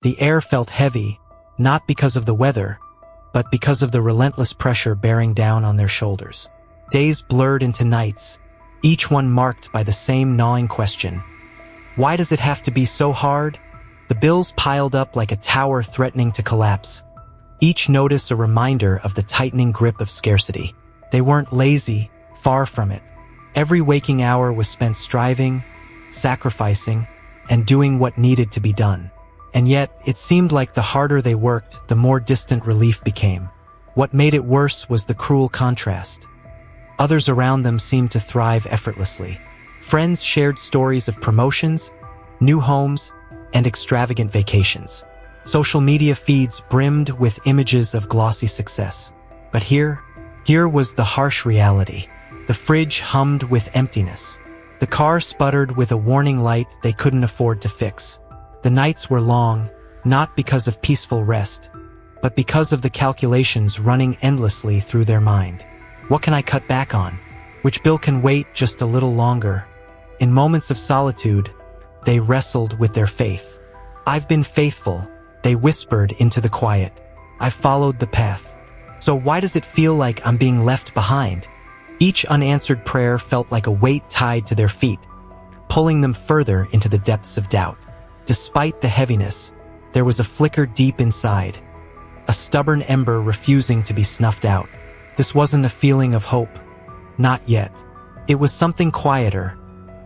The air felt heavy, not because of the weather, but because of the relentless pressure bearing down on their shoulders. Days blurred into nights, each one marked by the same gnawing question. Why does it have to be so hard? The bills piled up like a tower threatening to collapse, each notice a reminder of the tightening grip of scarcity. They weren't lazy, far from it. Every waking hour was spent striving, sacrificing, and doing what needed to be done. And yet, it seemed like the harder they worked, the more distant relief became. What made it worse was the cruel contrast. Others around them seemed to thrive effortlessly. Friends shared stories of promotions, new homes, and extravagant vacations. Social media feeds brimmed with images of glossy success. But here was the harsh reality. The fridge hummed with emptiness. The car sputtered with a warning light they couldn't afford to fix. The nights were long, not because of peaceful rest, but because of the calculations running endlessly through their mind. What can I cut back on? Which bill can wait just a little longer? In moments of solitude, they wrestled with their faith. I've been faithful, they whispered into the quiet. I've followed the path. So why does it feel like I'm being left behind? Each unanswered prayer felt like a weight tied to their feet, pulling them further into the depths of doubt. Despite the heaviness, there was a flicker deep inside, a stubborn ember refusing to be snuffed out. This wasn't a feeling of hope. Not yet. It was something quieter,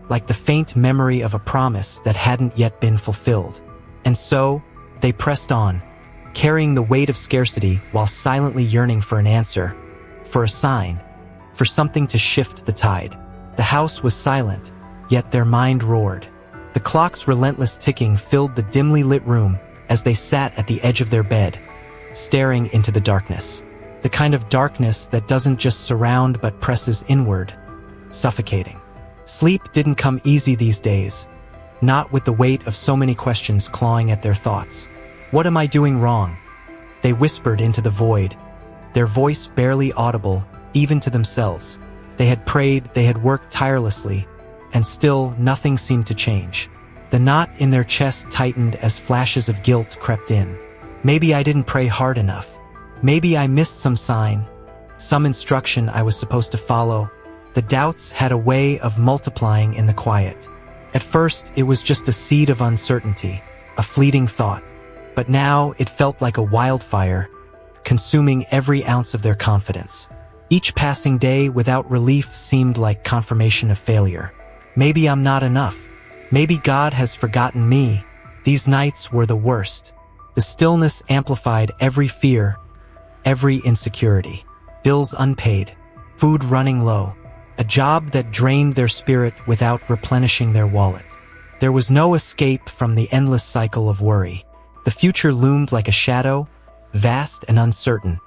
like the faint memory of a promise that hadn't yet been fulfilled. And so, they pressed on, carrying the weight of scarcity while silently yearning for an answer, for a sign, for something to shift the tide. The house was silent, yet their mind roared. The clock's relentless ticking filled the dimly lit room as they sat at the edge of their bed, staring into the darkness. The kind of darkness that doesn't just surround but presses inward, suffocating. Sleep didn't come easy these days, not with the weight of so many questions clawing at their thoughts. What am I doing wrong? They whispered into the void, their voice barely audible, even to themselves. They had prayed, they had worked tirelessly, and still nothing seemed to change. The knot in their chest tightened as flashes of guilt crept in. Maybe I didn't pray hard enough. Maybe I missed some sign, some instruction I was supposed to follow. The doubts had a way of multiplying in the quiet. At first, it was just a seed of uncertainty, a fleeting thought. But now it felt like a wildfire, consuming every ounce of their confidence. Each passing day without relief seemed like confirmation of failure. Maybe I'm not enough. Maybe God has forgotten me. These nights were the worst. The stillness amplified every fear, every insecurity. Bills unpaid, food running low, a job that drained their spirit without replenishing their wallet. There was no escape from the endless cycle of worry. The future loomed like a shadow, vast and uncertain,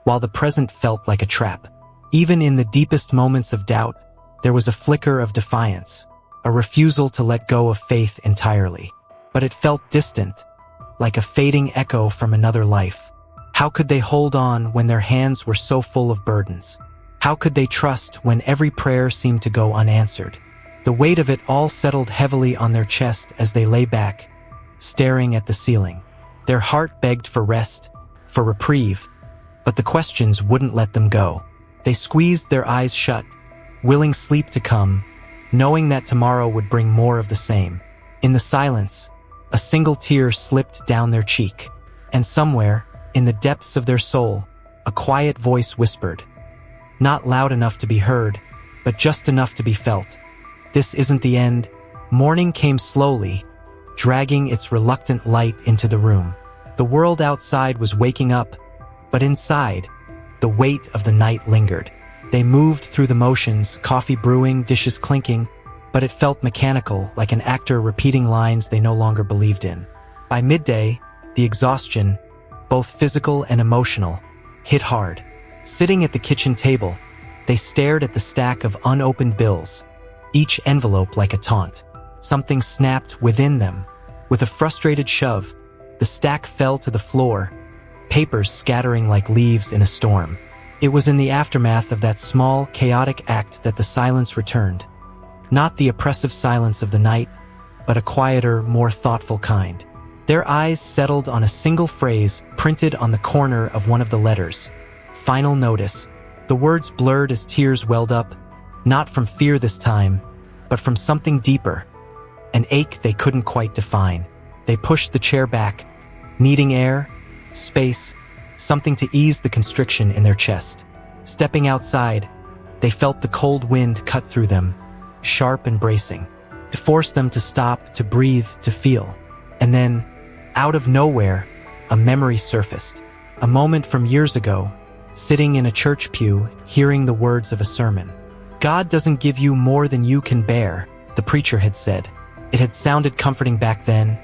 while the present felt like a trap. Even in the deepest moments of doubt, there was a flicker of defiance, a refusal to let go of faith entirely. But it felt distant, like a fading echo from another life. How could they hold on when their hands were so full of burdens? How could they trust when every prayer seemed to go unanswered? The weight of it all settled heavily on their chest as they lay back, staring at the ceiling. Their heart begged for rest, for reprieve, but the questions wouldn't let them go. They squeezed their eyes shut, willing sleep to come, knowing that tomorrow would bring more of the same. In the silence, a single tear slipped down their cheek, and somewhere, in the depths of their soul, a quiet voice whispered, not loud enough to be heard, but just enough to be felt. This isn't the end. Morning came slowly, dragging its reluctant light into the room. The world outside was waking up, but inside, the weight of the night lingered. They moved through the motions, coffee brewing, dishes clinking, but it felt mechanical, like an actor repeating lines they no longer believed in. By midday, the exhaustion, both physical and emotional, hit hard. Sitting at the kitchen table, they stared at the stack of unopened bills, each envelope like a taunt. Something snapped within them. With a frustrated shove, the stack fell to the floor, papers scattering like leaves in a storm. It was in the aftermath of that small, chaotic act that the silence returned. Not the oppressive silence of the night, but a quieter, more thoughtful kind. Their eyes settled on a single phrase printed on the corner of one of the letters. Final notice. The words blurred as tears welled up, not from fear this time, but from something deeper. An ache they couldn't quite define. They pushed the chair back, needing air, space, something to ease the constriction in their chest. Stepping outside, they felt the cold wind cut through them, sharp and bracing. It forced them to stop, to breathe, to feel. And then, out of nowhere, a memory surfaced. A moment from years ago, sitting in a church pew, hearing the words of a sermon. God doesn't give you more than you can bear, the preacher had said. It had sounded comforting back then,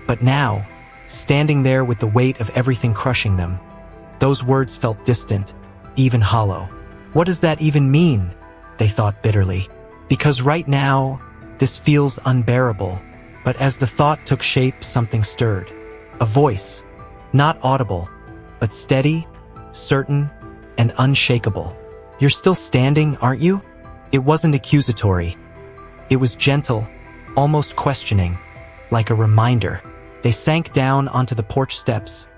but now, standing there with the weight of everything crushing them, those words felt distant, even hollow. What does that even mean? They thought bitterly. Because right now, this feels unbearable. But as the thought took shape, something stirred. A voice, not audible, but steady, certain, and unshakable. You're still standing, aren't you? It wasn't accusatory. It was gentle, almost questioning, like a reminder. They sank down onto the porch steps,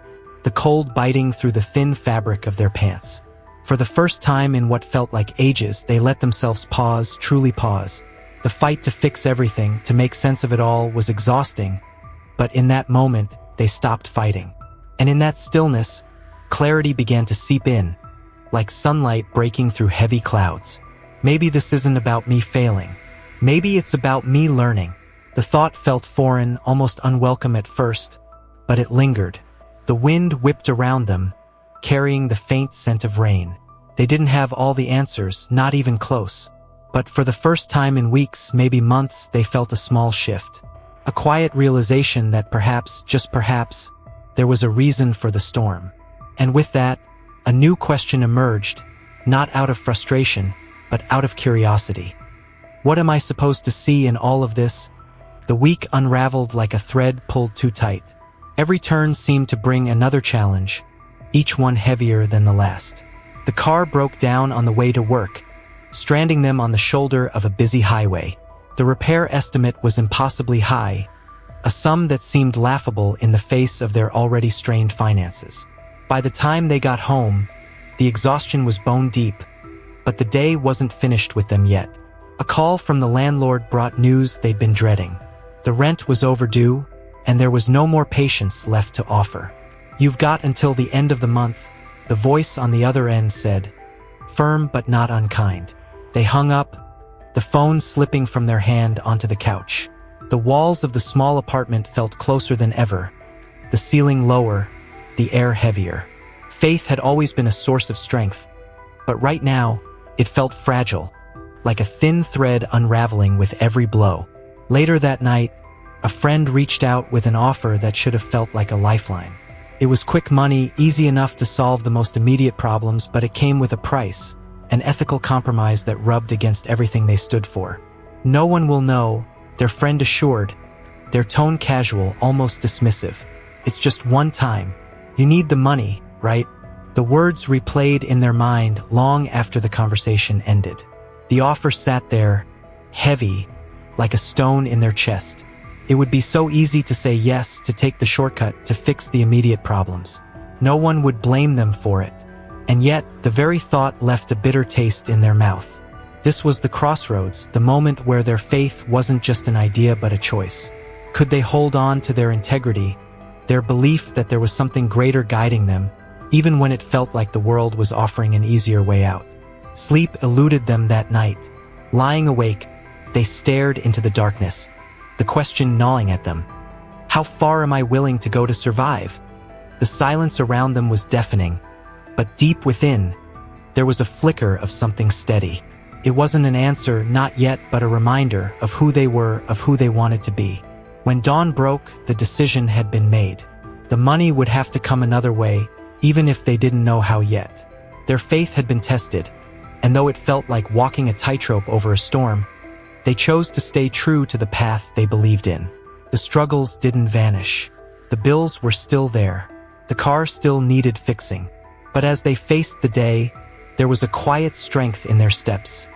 the cold biting through the thin fabric of their pants. For the first time in what felt like ages, they let themselves pause, truly pause. The fight to fix everything, to make sense of it all, was exhausting. But in that moment, they stopped fighting. And in that stillness, clarity began to seep in, like sunlight breaking through heavy clouds. Maybe this isn't about me failing. Maybe it's about me learning. The thought felt foreign, almost unwelcome at first, but it lingered. The wind whipped around them, carrying the faint scent of rain. They didn't have all the answers, not even close. But for the first time in weeks, maybe months, they felt a small shift. A quiet realization that perhaps, just perhaps, there was a reason for the storm. And with that, a new question emerged, not out of frustration, but out of curiosity. What am I supposed to see in all of this? The week unraveled like a thread pulled too tight. Every turn seemed to bring another challenge, each one heavier than the last. The car broke down on the way to work, stranding them on the shoulder of a busy highway. The repair estimate was impossibly high, a sum that seemed laughable in the face of their already strained finances. By the time they got home, the exhaustion was bone deep, but the day wasn't finished with them yet. A call from the landlord brought news they'd been dreading. The rent was overdue, and there was no more patience left to offer. "You've got until the end of the month," the voice on the other end said, firm but not unkind. They hung up, the phone slipping from their hand onto the couch. The walls of the small apartment felt closer than ever, the ceiling lower, the air heavier. Faith had always been a source of strength, but right now, it felt fragile, like a thin thread unraveling with every blow. Later that night, a friend reached out with an offer that should have felt like a lifeline. It was quick money, easy enough to solve the most immediate problems, but it came with a price, an ethical compromise that rubbed against everything they stood for. "No one will know," their friend assured, their tone casual, almost dismissive. "It's just one time. You need the money, right?" The words replayed in their mind long after the conversation ended. The offer sat there, heavy, like a stone in their chest. It would be so easy to say yes, to take the shortcut, to fix the immediate problems. No one would blame them for it. And yet, the very thought left a bitter taste in their mouth. This was the crossroads, the moment where their faith wasn't just an idea but a choice. Could they hold on to their integrity, their belief that there was something greater guiding them, even when it felt like the world was offering an easier way out? Sleep eluded them that night. Lying awake, they stared into the darkness, the question gnawing at them. How far am I willing to go to survive? The silence around them was deafening, but deep within, there was a flicker of something steady. It wasn't an answer, not yet, but a reminder of who they were, of who they wanted to be. When dawn broke, the decision had been made. The money would have to come another way, even if they didn't know how yet. Their faith had been tested, and though it felt like walking a tightrope over a storm, they chose to stay true to the path they believed in. The struggles didn't vanish. The bills were still there. The car still needed fixing. But as they faced the day, there was a quiet strength in their steps,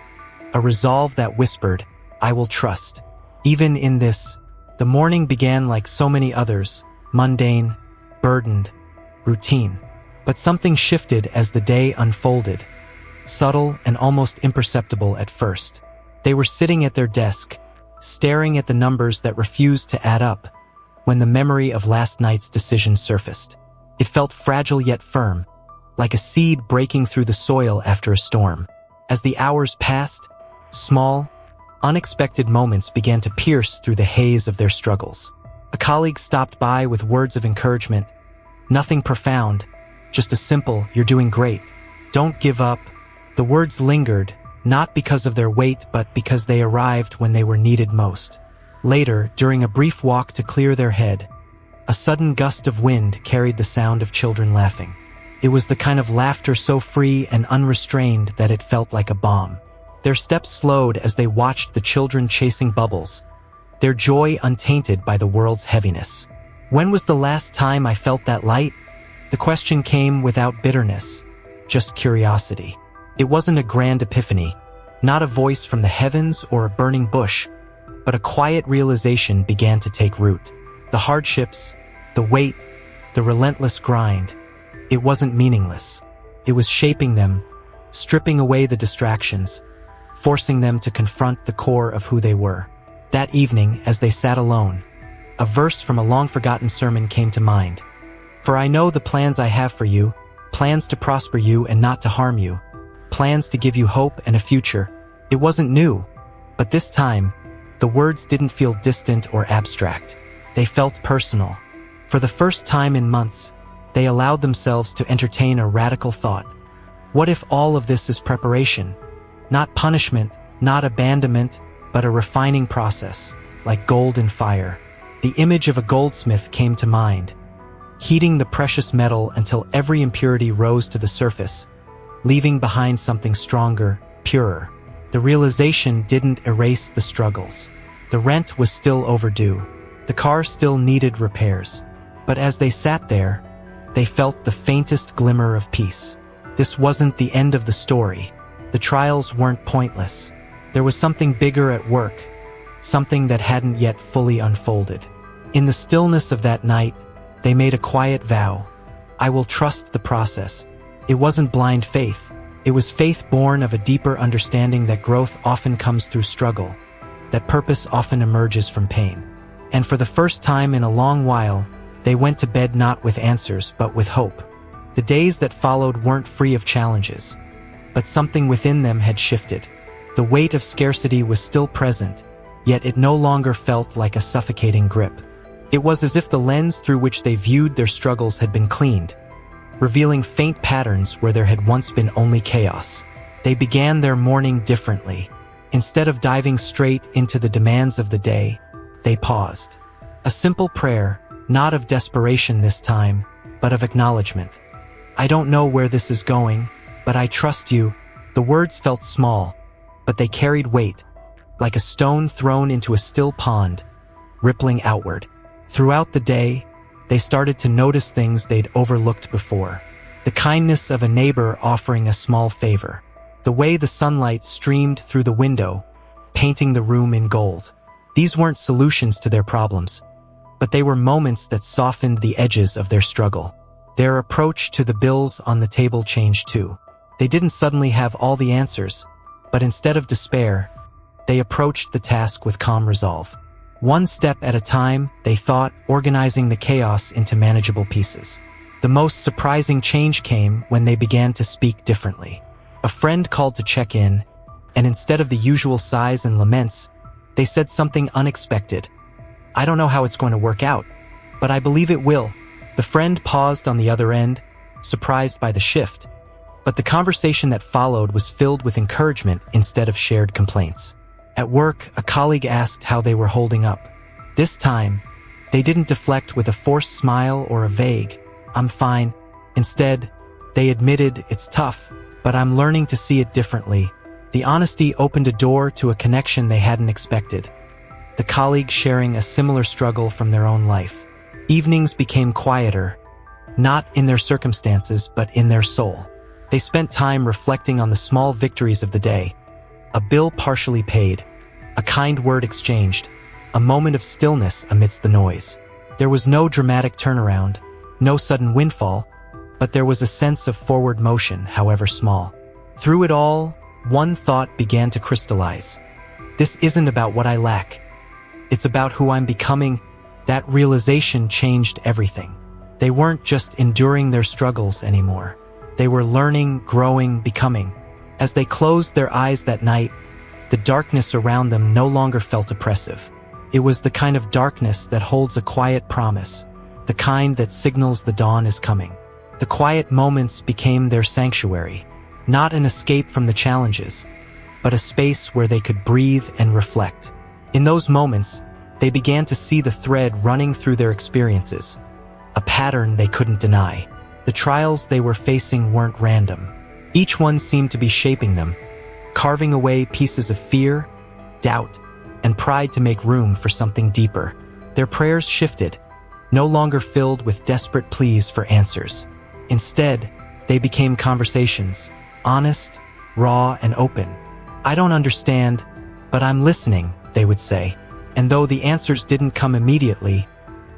a resolve that whispered, "I will trust." Even in this, the morning began like so many others, mundane, burdened, routine. But something shifted as the day unfolded, subtle and almost imperceptible at first. They were sitting at their desk, staring at the numbers that refused to add up, when the memory of last night's decision surfaced. It felt fragile yet firm, like a seed breaking through the soil after a storm. As the hours passed, small, unexpected moments began to pierce through the haze of their struggles. A colleague stopped by with words of encouragement. Nothing profound, just a simple, "You're doing great. Don't give up." The words lingered, not because of their weight, but because they arrived when they were needed most. Later, during a brief walk to clear their head, a sudden gust of wind carried the sound of children laughing. It was the kind of laughter so free and unrestrained that it felt like a bomb. Their steps slowed as they watched the children chasing bubbles, their joy untainted by the world's heaviness. When was the last time I felt that light? The question came without bitterness, just curiosity. It wasn't a grand epiphany, not a voice from the heavens or a burning bush, but a quiet realization began to take root. The hardships, the weight, the relentless grind, it wasn't meaningless. It was shaping them, stripping away the distractions, forcing them to confront the core of who they were. That evening, as they sat alone, a verse from a long-forgotten sermon came to mind. "For I know the plans I have for you, plans to prosper you and not to harm you, plans to give you hope and a future." It wasn't new, but this time, the words didn't feel distant or abstract. They felt personal. For the first time in months, they allowed themselves to entertain a radical thought. What if all of this is preparation? Not punishment, not abandonment, but a refining process, like gold in fire. The image of a goldsmith came to mind, heating the precious metal until every impurity rose to the surface, leaving behind something stronger, purer. The realization didn't erase the struggles. The rent was still overdue. The car still needed repairs. But as they sat there, they felt the faintest glimmer of peace. This wasn't the end of the story. The trials weren't pointless. There was something bigger at work, something that hadn't yet fully unfolded. In the stillness of that night, they made a quiet vow. "I will trust the process." It wasn't blind faith. It was faith born of a deeper understanding that growth often comes through struggle, that purpose often emerges from pain. And for the first time in a long while, they went to bed not with answers, but with hope. The days that followed weren't free of challenges, but something within them had shifted. The weight of scarcity was still present, yet it no longer felt like a suffocating grip. It was as if the lens through which they viewed their struggles had been cleaned, revealing faint patterns where there had once been only chaos. They began their morning differently. Instead of diving straight into the demands of the day, they paused. A simple prayer, not of desperation this time, but of acknowledgement. "I don't know where this is going, but I trust you." The words felt small, but they carried weight, like a stone thrown into a still pond, rippling outward. Throughout the day, they started to notice things they'd overlooked before. The kindness of a neighbor offering a small favor. The way the sunlight streamed through the window, painting the room in gold. These weren't solutions to their problems, but they were moments that softened the edges of their struggle. Their approach to the bills on the table changed too. They didn't suddenly have all the answers, but instead of despair, they approached the task with calm resolve. One step at a time, they thought, organizing the chaos into manageable pieces. The most surprising change came when they began to speak differently. A friend called to check in, and instead of the usual sighs and laments, they said something unexpected. "I don't know how it's going to work out, but I believe it will." The friend paused on the other end, surprised by the shift, but the conversation that followed was filled with encouragement instead of shared complaints. At work, a colleague asked how they were holding up. This time, they didn't deflect with a forced smile or a vague, "I'm fine." Instead, they admitted, "It's tough, but I'm learning to see it differently." The honesty opened a door to a connection they hadn't expected. The colleague sharing a similar struggle from their own life. Evenings became quieter, not in their circumstances, but in their soul. They spent time reflecting on the small victories of the day. A bill partially paid, a kind word exchanged, a moment of stillness amidst the noise. There was no dramatic turnaround, no sudden windfall, but there was a sense of forward motion, however small. Through it all, one thought began to crystallize. This isn't about what I lack. It's about who I'm becoming. That realization changed everything. They weren't just enduring their struggles anymore. They were learning, growing, becoming. As they closed their eyes that night, the darkness around them no longer felt oppressive. It was the kind of darkness that holds a quiet promise, the kind that signals the dawn is coming. The quiet moments became their sanctuary, not an escape from the challenges, but a space where they could breathe and reflect. In those moments, they began to see the thread running through their experiences, a pattern they couldn't deny. The trials they were facing weren't random. Each one seemed to be shaping them, carving away pieces of fear, doubt, and pride to make room for something deeper. Their prayers shifted, no longer filled with desperate pleas for answers. Instead, they became conversations, honest, raw, and open. "I don't understand, but I'm listening," they would say. And though the answers didn't come immediately,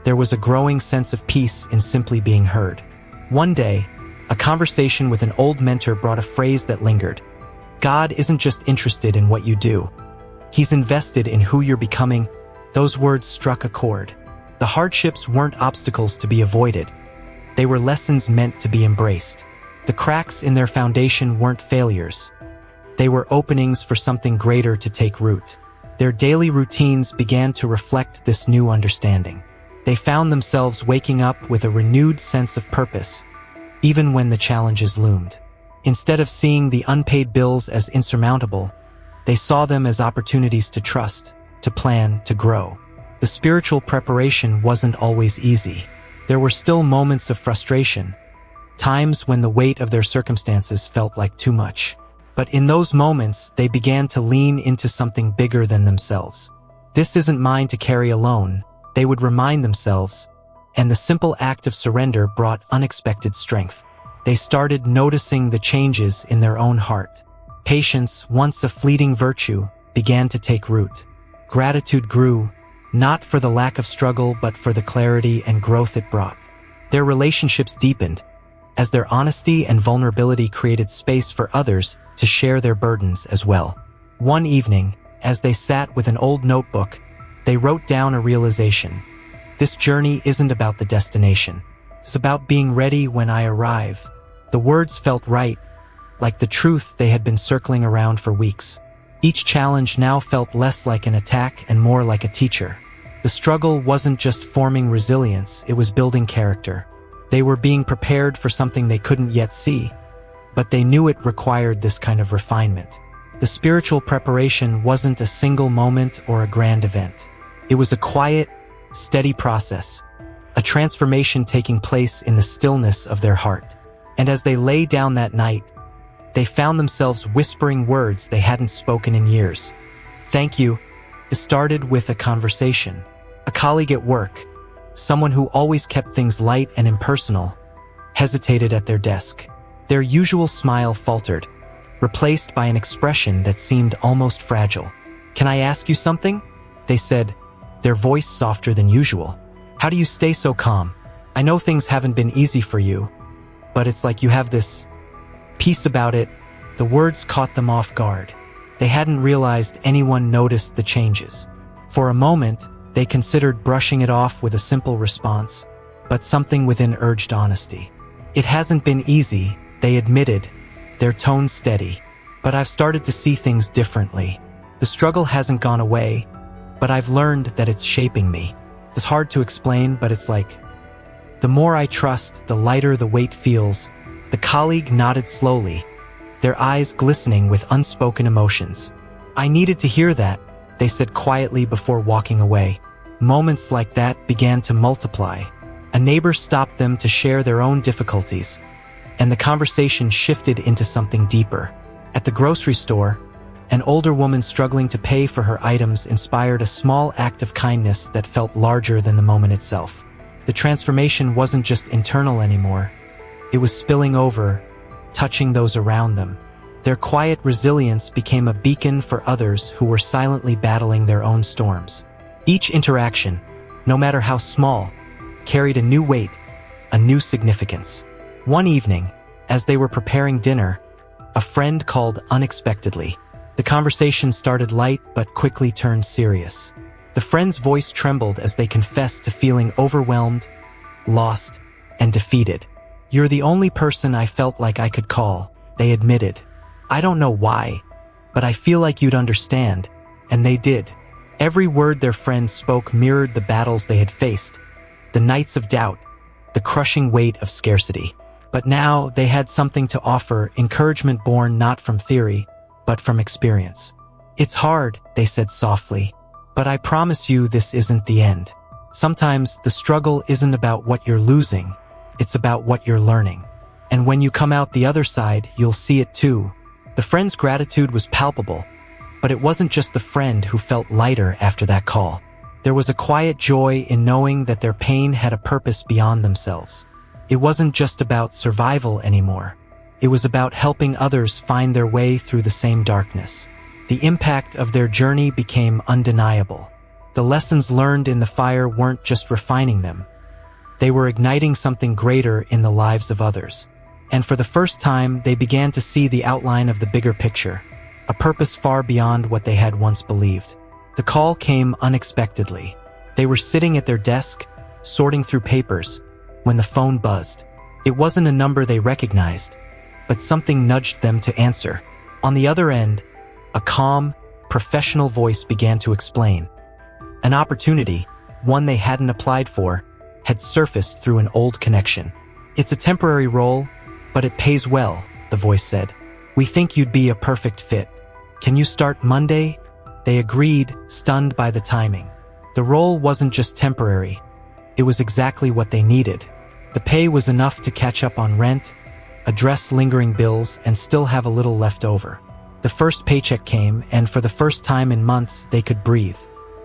there was a growing sense of peace in simply being heard. One day, a conversation with an old mentor brought a phrase that lingered. "God isn't just interested in what you do. He's invested in who you're becoming." Those words struck a chord. The hardships weren't obstacles to be avoided. They were lessons meant to be embraced. The cracks in their foundation weren't failures. They were openings for something greater to take root. Their daily routines began to reflect this new understanding. They found themselves waking up with a renewed sense of purpose, even when the challenges loomed. Instead of seeing the unpaid bills as insurmountable, they saw them as opportunities to trust, to plan, to grow. The spiritual preparation wasn't always easy. There were still moments of frustration, times when the weight of their circumstances felt like too much. But in those moments, they began to lean into something bigger than themselves. "This isn't mine to carry alone," they would remind themselves, and the simple act of surrender brought unexpected strength. They started noticing the changes in their own heart. Patience, once a fleeting virtue, began to take root. Gratitude grew, not for the lack of struggle but for the clarity and growth it brought. Their relationships deepened, as their honesty and vulnerability created space for others to share their burdens as well. One evening, as they sat with an old notebook, they wrote down a realization. "This journey isn't about the destination. It's about being ready when I arrive." The words felt right, like the truth they had been circling around for weeks. Each challenge now felt less like an attack and more like a teacher. The struggle wasn't just forming resilience, it was building character. They were being prepared for something they couldn't yet see, but they knew it required this kind of refinement. The spiritual preparation wasn't a single moment or a grand event. It was a quiet, steady process, a transformation taking place in the stillness of their heart. And as they lay down that night, they found themselves whispering words they hadn't spoken in years. "Thank you." It started with a conversation. A colleague at work, someone who always kept things light and impersonal, hesitated at their desk. Their usual smile faltered, replaced by an expression that seemed almost fragile. "Can I ask you something?" they said, their voice softer than usual. "How do you stay so calm? I know things haven't been easy for you, but it's like you have this peace about it." The words caught them off guard. They hadn't realized anyone noticed the changes. For a moment, they considered brushing it off with a simple response, but something within urged honesty. "It hasn't been easy," they admitted, their tone steady, "but I've started to see things differently. The struggle hasn't gone away, but I've learned that it's shaping me. It's hard to explain, but it's like, the more I trust, the lighter the weight feels." The colleague nodded slowly, their eyes glistening with unspoken emotions. "I needed to hear that," they said quietly before walking away. Moments like that began to multiply. A neighbor stopped them to share their own difficulties, and the conversation shifted into something deeper. At the grocery store, an older woman struggling to pay for her items inspired a small act of kindness that felt larger than the moment itself. The transformation wasn't just internal anymore. It was spilling over, touching those around them. Their quiet resilience became a beacon for others who were silently battling their own storms. Each interaction, no matter how small, carried a new weight, a new significance. One evening, as they were preparing dinner, a friend called unexpectedly. The conversation started light but quickly turned serious. The friend's voice trembled as they confessed to feeling overwhelmed, lost, and defeated. "You're the only person I felt like I could call," they admitted. "I don't know why, but I feel like you'd understand," and they did. Every word their friend spoke mirrored the battles they had faced, the nights of doubt, the crushing weight of scarcity. But now they had something to offer, encouragement born not from theory, but from experience. "It's hard," they said softly, "but I promise you this isn't the end. Sometimes the struggle isn't about what you're losing, it's about what you're learning. And when you come out the other side, you'll see it too." The friend's gratitude was palpable, but it wasn't just the friend who felt lighter after that call. There was a quiet joy in knowing that their pain had a purpose beyond themselves. It wasn't just about survival anymore. It was about helping others find their way through the same darkness. The impact of their journey became undeniable. The lessons learned in the fire weren't just refining them. They were igniting something greater in the lives of others. And for the first time, they began to see the outline of the bigger picture, a purpose far beyond what they had once believed. The call came unexpectedly. They were sitting at their desk, sorting through papers, when the phone buzzed. It wasn't a number they recognized, but something nudged them to answer. On the other end, a calm, professional voice began to explain. An opportunity, one they hadn't applied for, had surfaced through an old connection. "It's a temporary role, but it pays well," the voice said. "We think you'd be a perfect fit. Can you start Monday?" They agreed, stunned by the timing. The role wasn't just temporary. It was exactly what they needed. The pay was enough to catch up on rent, address lingering bills, and still have a little left over. The first paycheck came, and for the first time in months, they could breathe.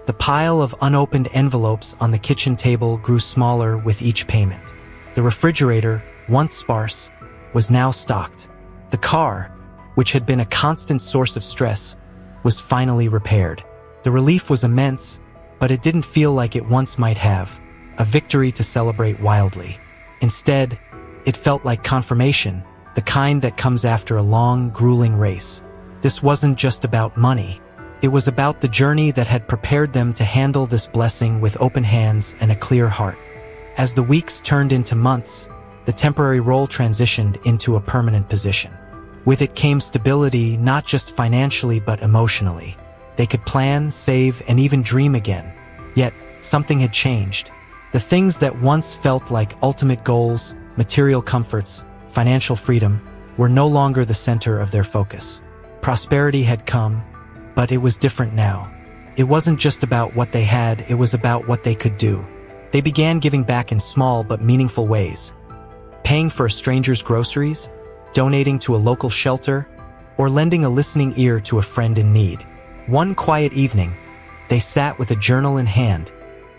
The pile of unopened envelopes on the kitchen table grew smaller with each payment. The refrigerator, once sparse, was now stocked. The car, which had been a constant source of stress, was finally repaired. The relief was immense, but it didn't feel like it once might have, a victory to celebrate wildly. Instead, it felt like confirmation, the kind that comes after a long, grueling race. This wasn't just about money. It was about the journey that had prepared them to handle this blessing with open hands and a clear heart. As the weeks turned into months, the temporary role transitioned into a permanent position. With it came stability, not just financially but emotionally. They could plan, save, and even dream again. Yet, something had changed. The things that once felt like ultimate goals, material comforts, financial freedom, were no longer the center of their focus. Prosperity had come, but it was different now. It wasn't just about what they had, it was about what they could do. They began giving back in small but meaningful ways. Paying for a stranger's groceries, donating to a local shelter, or lending a listening ear to a friend in need. One quiet evening, they sat with a journal in hand,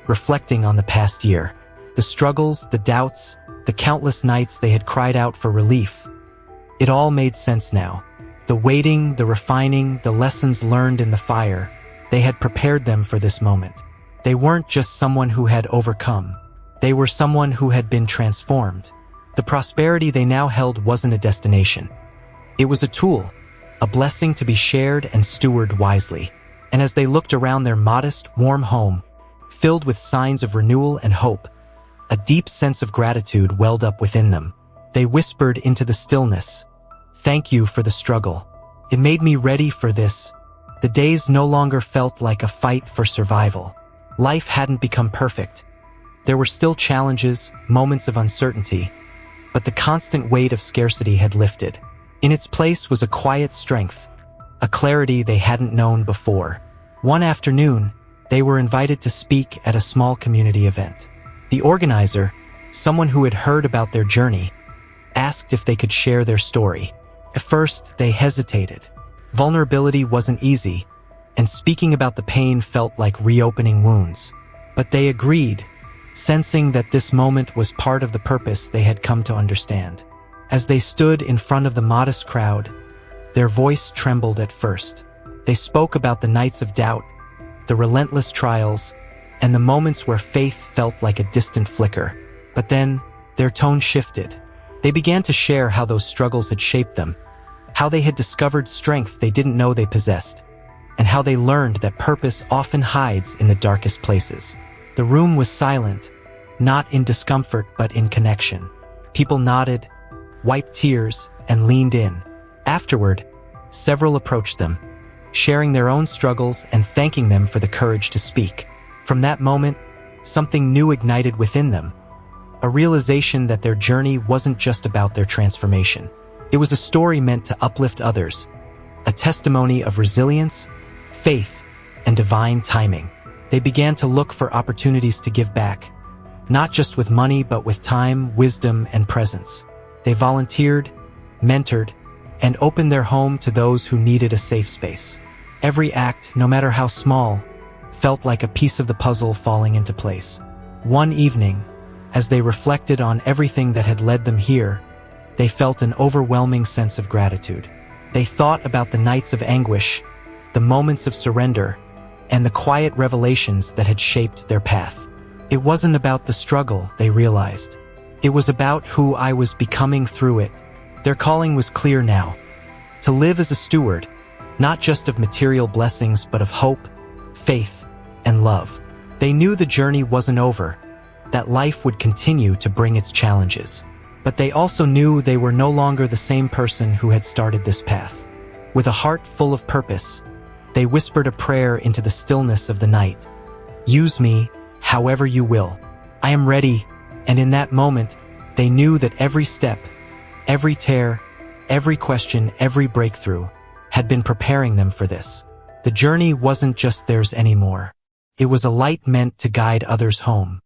reflecting on the past year. The struggles, the doubts, the countless nights they had cried out for relief. It all made sense now. The waiting, the refining, the lessons learned in the fire, they had prepared them for this moment. They weren't just someone who had overcome. They were someone who had been transformed. The prosperity they now held wasn't a destination. It was a tool, a blessing to be shared and stewarded wisely. And as they looked around their modest, warm home, filled with signs of renewal and hope, a deep sense of gratitude welled up within them. They whispered into the stillness, "Thank you for the struggle. It made me ready for this." The days no longer felt like a fight for survival. Life hadn't become perfect. There were still challenges, moments of uncertainty, but the constant weight of scarcity had lifted. In its place was a quiet strength, a clarity they hadn't known before. One afternoon, they were invited to speak at a small community event. The organizer, someone who had heard about their journey, asked if they could share their story. At first, they hesitated. Vulnerability wasn't easy, and speaking about the pain felt like reopening wounds. But they agreed, sensing that this moment was part of the purpose they had come to understand. As they stood in front of the modest crowd, their voice trembled at first. They spoke about the nights of doubt, the relentless trials, and the moments where faith felt like a distant flicker. But then, their tone shifted. They began to share how those struggles had shaped them, how they had discovered strength they didn't know they possessed, and how they learned that purpose often hides in the darkest places. The room was silent, not in discomfort but in connection. People nodded, wiped tears, and leaned in. Afterward, several approached them, sharing their own struggles and thanking them for the courage to speak. From that moment, something new ignited within them, a realization that their journey wasn't just about their transformation. It was a story meant to uplift others, a testimony of resilience, faith, and divine timing. They began to look for opportunities to give back, not just with money but with time, wisdom, and presence. They volunteered, mentored, and opened their home to those who needed a safe space. Every act, no matter how small, felt like a piece of the puzzle falling into place. One evening, as they reflected on everything that had led them here, they felt an overwhelming sense of gratitude. They thought about the nights of anguish, the moments of surrender, and the quiet revelations that had shaped their path. It wasn't about the struggle, they realized. It was about who I was becoming through it. Their calling was clear now, to live as a steward, not just of material blessings but of hope, faith, and love. They knew the journey wasn't over, that life would continue to bring its challenges. But they also knew they were no longer the same person who had started this path. With a heart full of purpose, they whispered a prayer into the stillness of the night. "Use me, however you will. I am ready." And in that moment, they knew that every step, every tear, every question, every breakthrough had been preparing them for this. The journey wasn't just theirs anymore. It was a light meant to guide others home.